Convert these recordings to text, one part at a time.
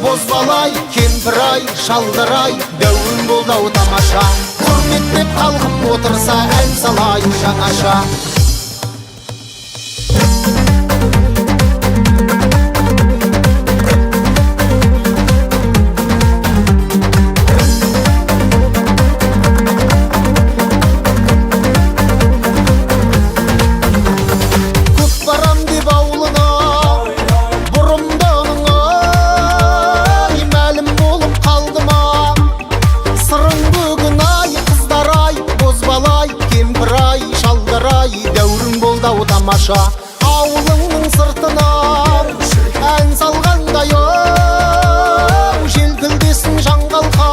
бозбалай, кемпір-ай, шалдар-ай, дәуірім болды-ау тамаша. Құрметтеп халқым отырса, ән салайын жаңаша. Тамаша ауылыңның сыртынан ән салғандай желкілдесін жаңғалқа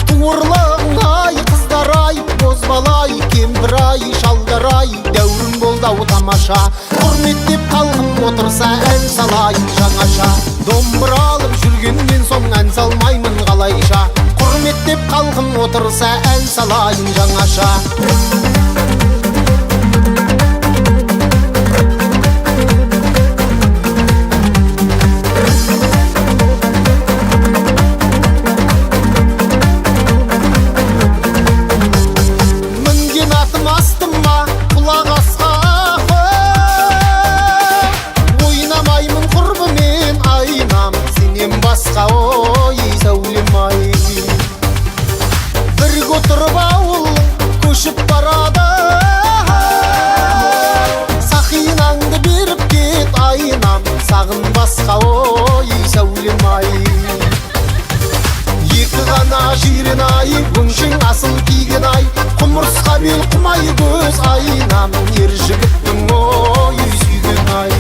туырлығың-ай қыздар-ай, бозбалай, кемпір-ай, шалдар-ай, дәуірім болды-ау тамаша. Құрметтеп халқым отырса, ән салайын жаңаша. Домбыра алып жүргенмен соң ән салмаймын қалайша. Құрметтеп халқым отырса, ән салайын жаңаша. Екі ғана жирен-ай, өңшең асыл киген-ай, құмырсқа бел құмай көз айнам, ер жігіттің ой сүйген-ай.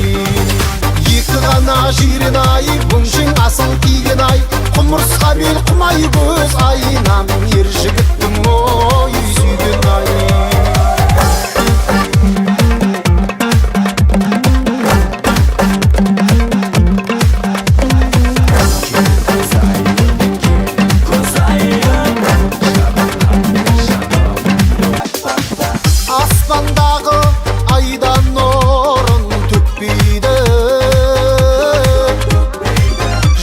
Екі ғана жирен-ай, өңшең асыл киген-ай, құмырсқа бел құмай көз айнам, ер жігіттің ой сүйген-ай. Аспандағы айдан нұрын төкпейді,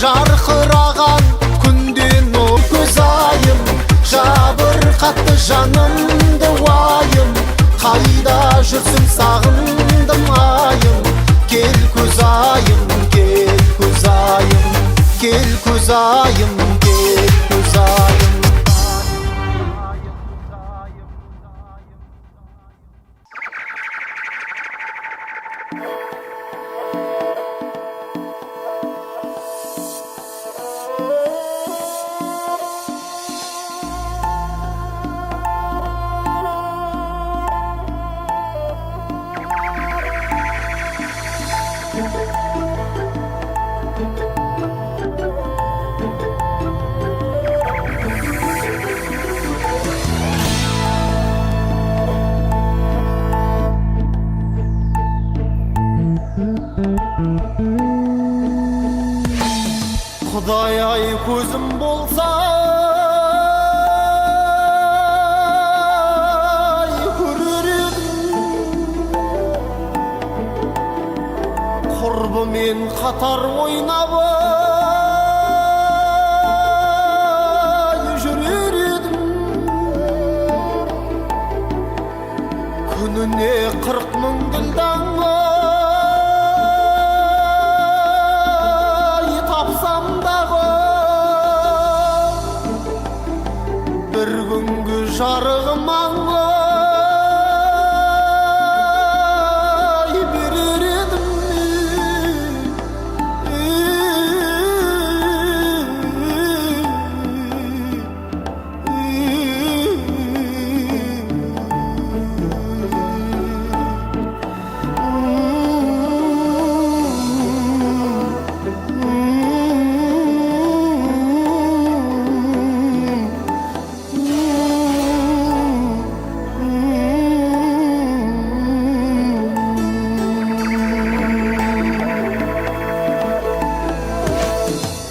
жарқыраған күнден көзайым, жабырқатты жанымды уайым, қайда жүрсің сағындым айым, кел көзайым, кел көзайым, кел көзайым, кел көзайым. Құдай-ай, көзім болса көрер едім, құрбымен қатар ойнап жүрер едім. Күніне 40 мың ділдан бір күнгі жарығым аңғай берер едім.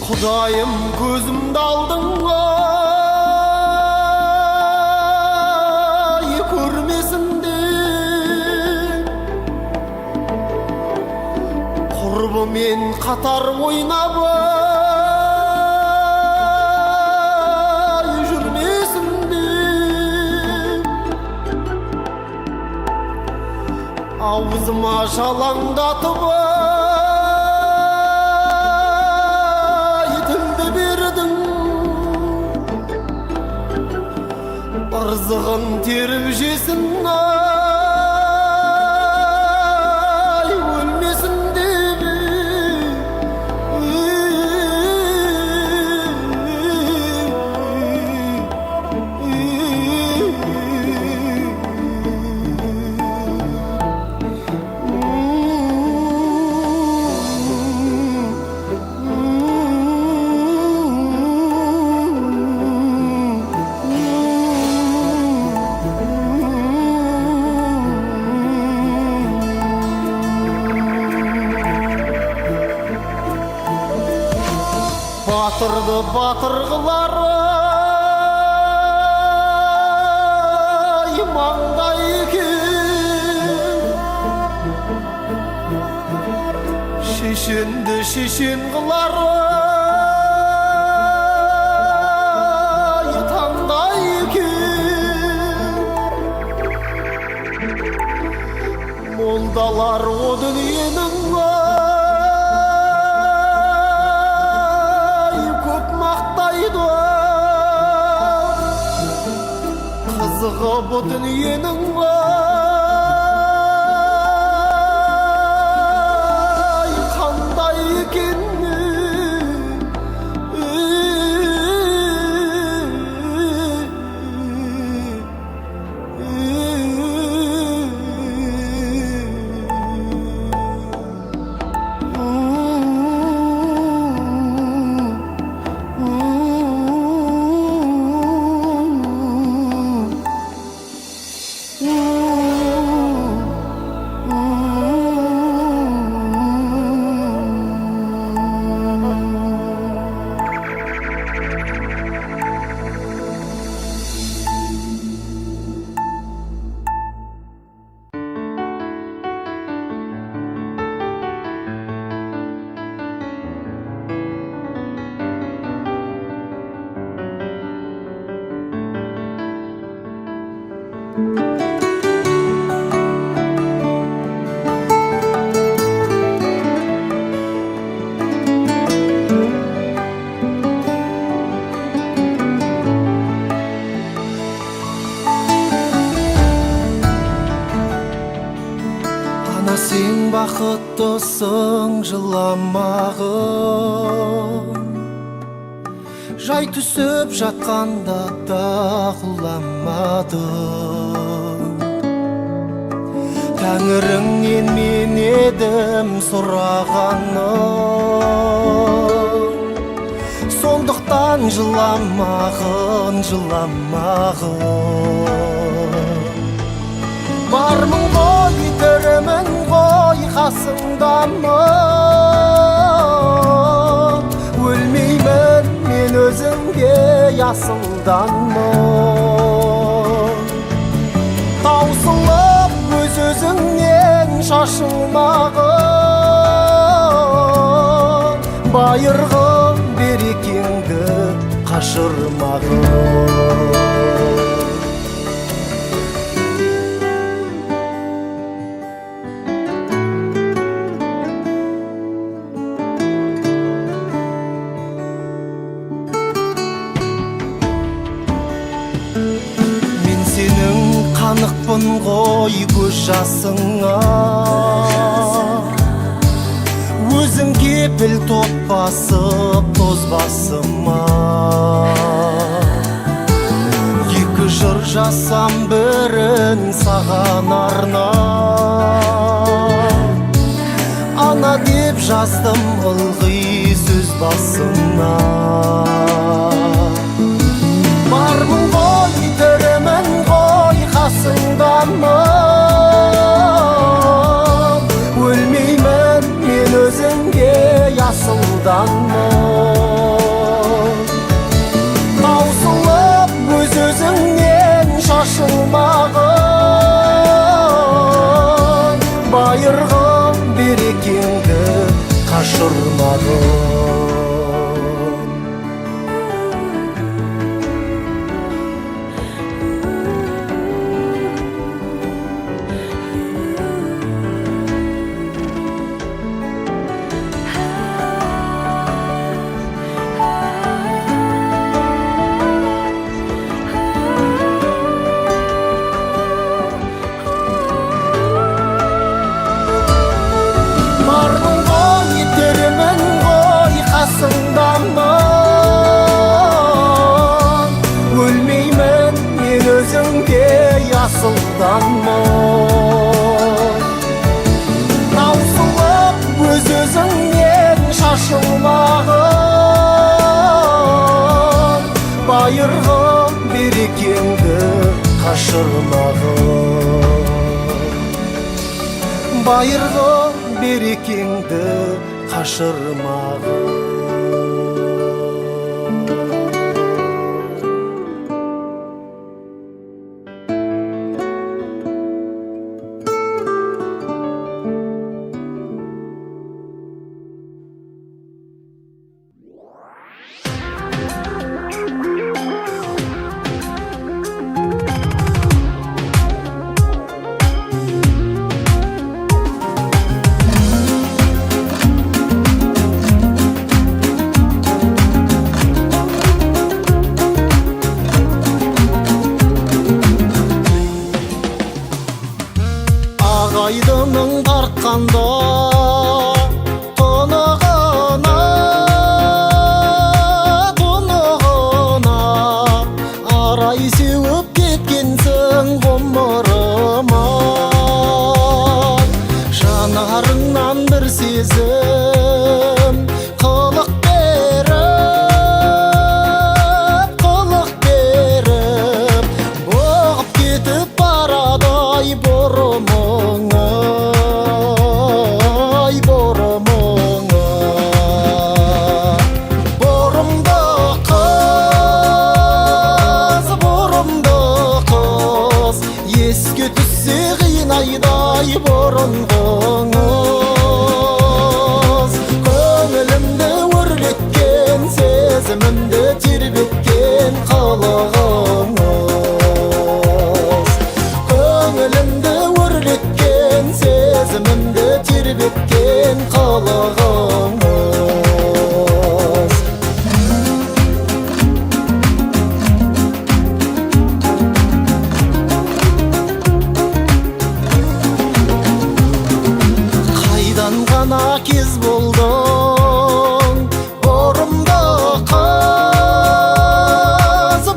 Құдайым, көзімді алдың-ай көрмесін де, құрбымен қатар ойнап аузыма жалаңдатып тілді бердің, ырзығын теріп жесін, өлмесін деп. Батырды батыр қылар маңдай екен, шешенді шешен қылар таңдай екен. Молдалар о дүниенің қызығы бұ дүниенің қандай екен. Ана сен бақыттысың жыламағын, жай түсіп жатқанда да құламадың. Тәңіріңнен мен едім сұрағаным, сондықтан жыламағын, жыламағын. Бармын ғой, тірімін ғой, қасыңдамын, өлмеймін мен өзіңге асылданмын. Таусылып өз-өзіңнен шашылмағын, байырғы берекеңді қашырмағын. Қанықпын ғой көз жасыңа, өзің кепіл топ басып тоз басыма. Екі жыр жасам бірін саған арнап, ана деп жаздым ылғи сөз басына. Бармын ғой, тірімін ғой, қасыңдамын, өлмеймін мен өзіңге асылданмын. Таусылып өз-өзіңнен шашылмағын, байырғы берекеңді қашырмағын. қашырмағын. Байырғы берекеңді қашырмағын. Ағайдының тартқанда тұнығына, тұнығына арай сеуіп кеткенсің ғұмырыма. Жанарыңнан бір сезім қылық беріп, боғып кетіп барадай бұрымыңа, бұрымыңа. Бұрымды қыз, еске түссе қинайдай бұрынғыңыз. Көңілімді өрлеткен, сезімімді тербеткен қылығыңыз. Көңілімді өрлеткен, сезімімді тербеткен қылығыңыз. Қайдан ғана кез болдың, бұрымды қыз,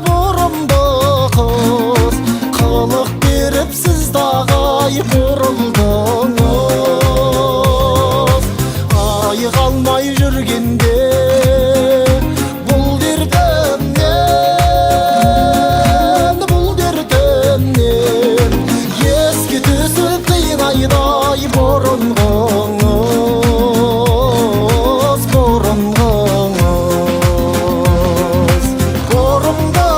бұрымды қыз. Қылық беріп сіз тағай бұрылдыңыз. Айық алмай жүргенде бұл дертімнен еске түсіп қинайдай бұрынғыңыз, бұрынғыңыз. Бұрымды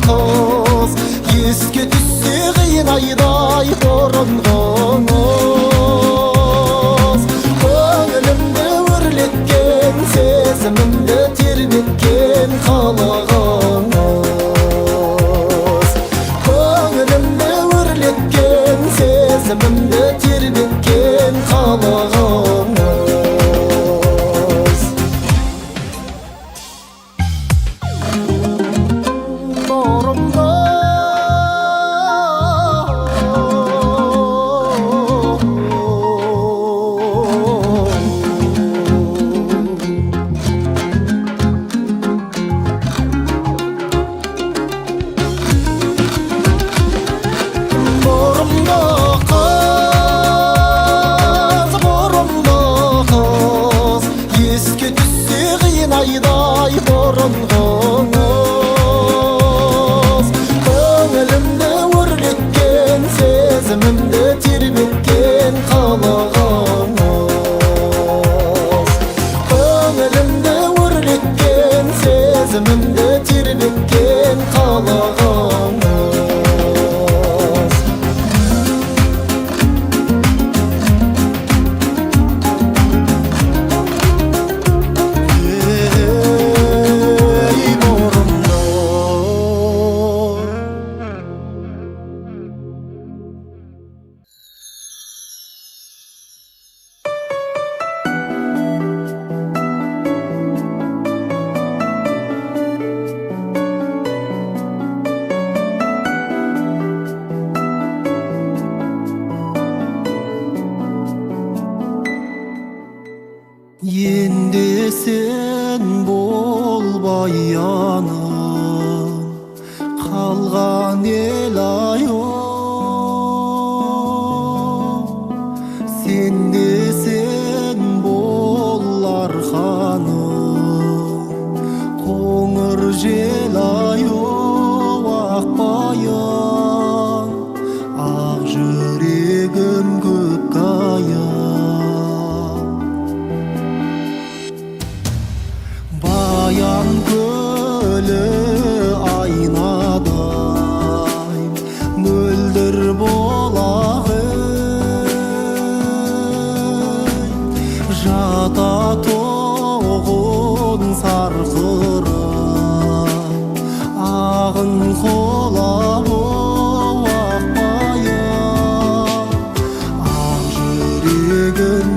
қыз, еске түссе қинайдай бұрынғыңыз. Көңілімді өрлеткен, сезімімді тербеткен қылығыңыз. Көңілімді өрлеткен, сезімімді тербеткен қылығыңыз. Бұрымды қыз, еске түссе қинайдай бұрынғыңыз. Көңілімді өрлеткен, сезімімді тербеткен қылығыңыз. Көңілімді өрлеткен, сезімімді тербеткен қылығыңыз. Енді сен болбай яным, қалған ел айо. Сен де сен бол арқаным, қоңыр жел ағын қола ақбаян ақ жүрегім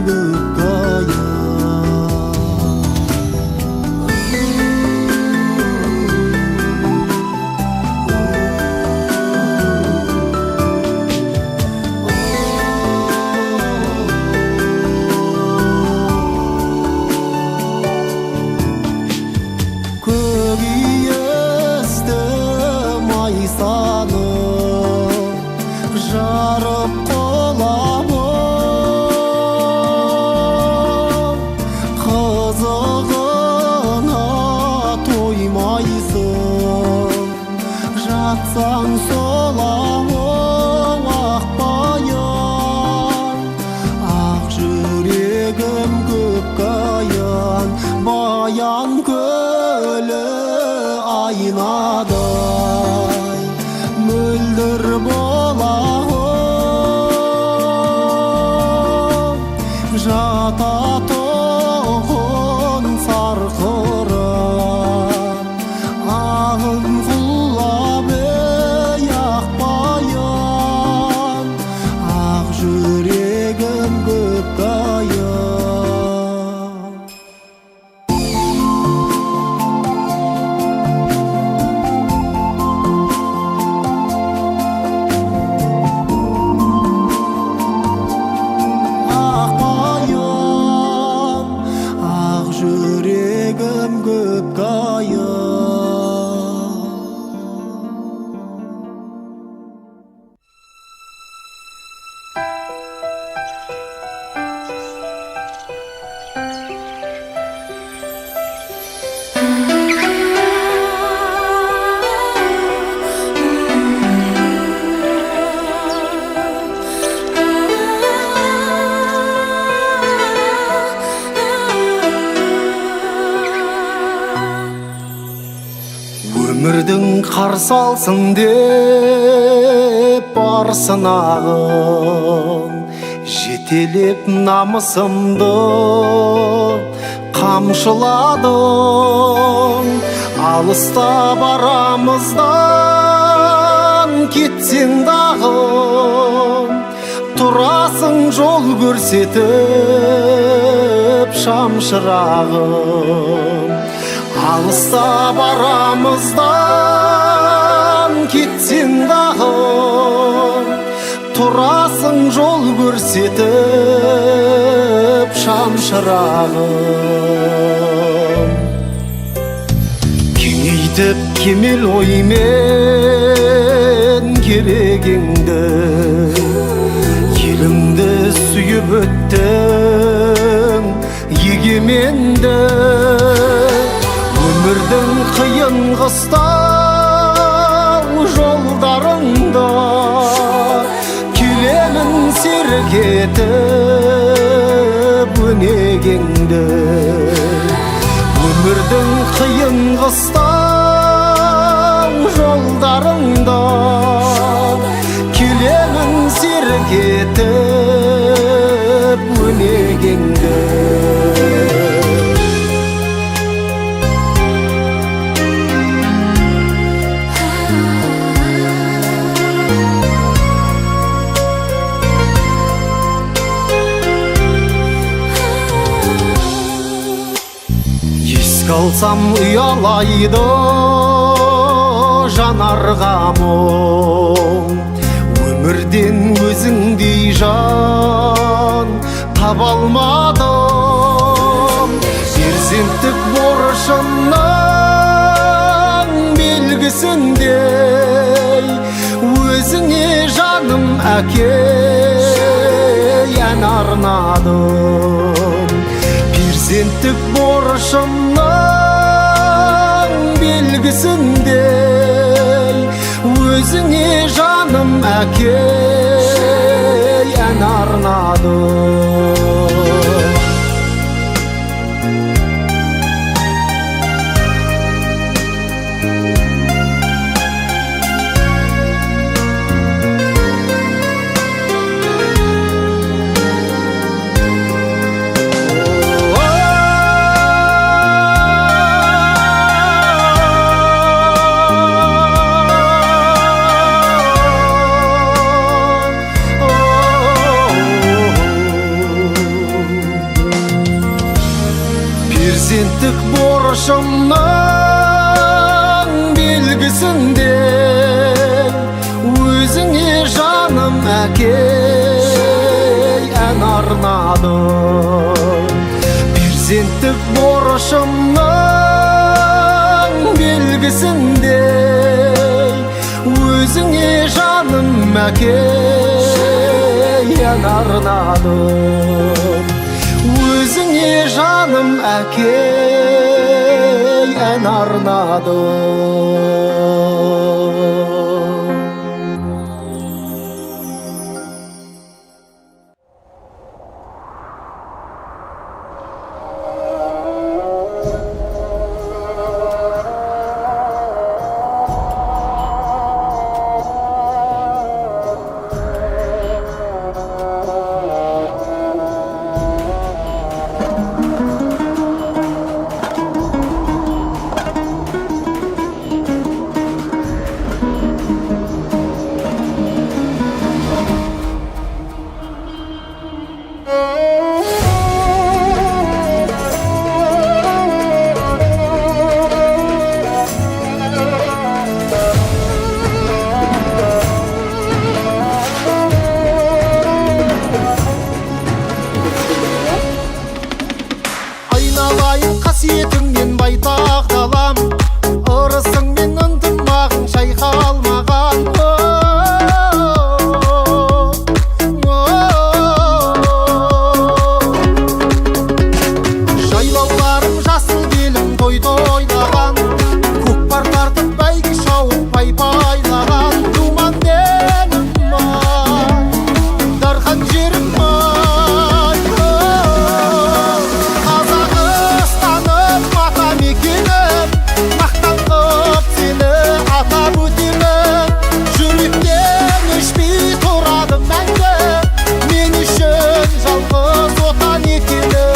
көкиісті майсаны жарып қоламын қызығына тоймайсың жатсаң солауы ақбаян ақ жүрегім көкаян баян көлі айнадай мөлдір болағым жататұғын сарқырап ағын құлап ей ақбаян ақ жүрегім көкаян жүрегім көкаян өмірдің қарсы алсын деп бар сынағын жетелеп намысымды қамшыладың алыста барамыздан кетсең дағы тұрасың жол көрсетіп шамшырағым алыста барамыздан кетсең дағы тұрасың жол көрсетіп шамшырағым кеңейтіп кемел оймен керегіңді еліңді сүйіп өттің егеменді өмірдің қиын қыстау жолдарында келемін серік етіп өнегеңді өмірдің қиын қыстау жолдарында келемін серік етіп өнегеңді қалсам ұялайды жанарға мұң өмірден өзіңдей жан таба алмадым перзенттік борышымның белгісіндей өзіңе жаным әке ән арнадым перзенттік борышымның белгісіндей өзіңе жаным әке ән арнадым борышымның белгісіндей өзіңе жаным әкей ән арнадым. Перзенттік борышымның белгісіндей өзіңе жаным әкей ән арнадым. Өзіңе жаным әкей ән арнадым. Қасиетіңнен байтақ далам, ырысыңмен ынтымағың шайқалмаған. Жайлауларың жасыл келін той тойлаған, көкпар тартып бәйге шауып пай-пайлаған. Думан денім ай, дархан жерім ай, мақтан қып сені атап өтемін. Жүректен өшпей тұрады мәңгі, мен үшін жалғыз отан екені.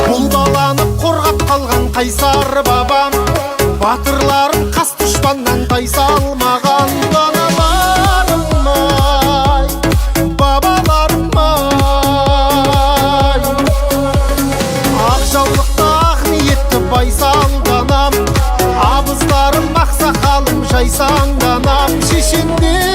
Бұл даланы қорғап қалған қайсар бабам, батырларым қас дұшпаннан тайсалмаған. Даналарым ай, бабаларым ай, ақ жаулықты ақ ниетті байсалданам. Абыздарым ақсақалым жайсаңданам. Шешендер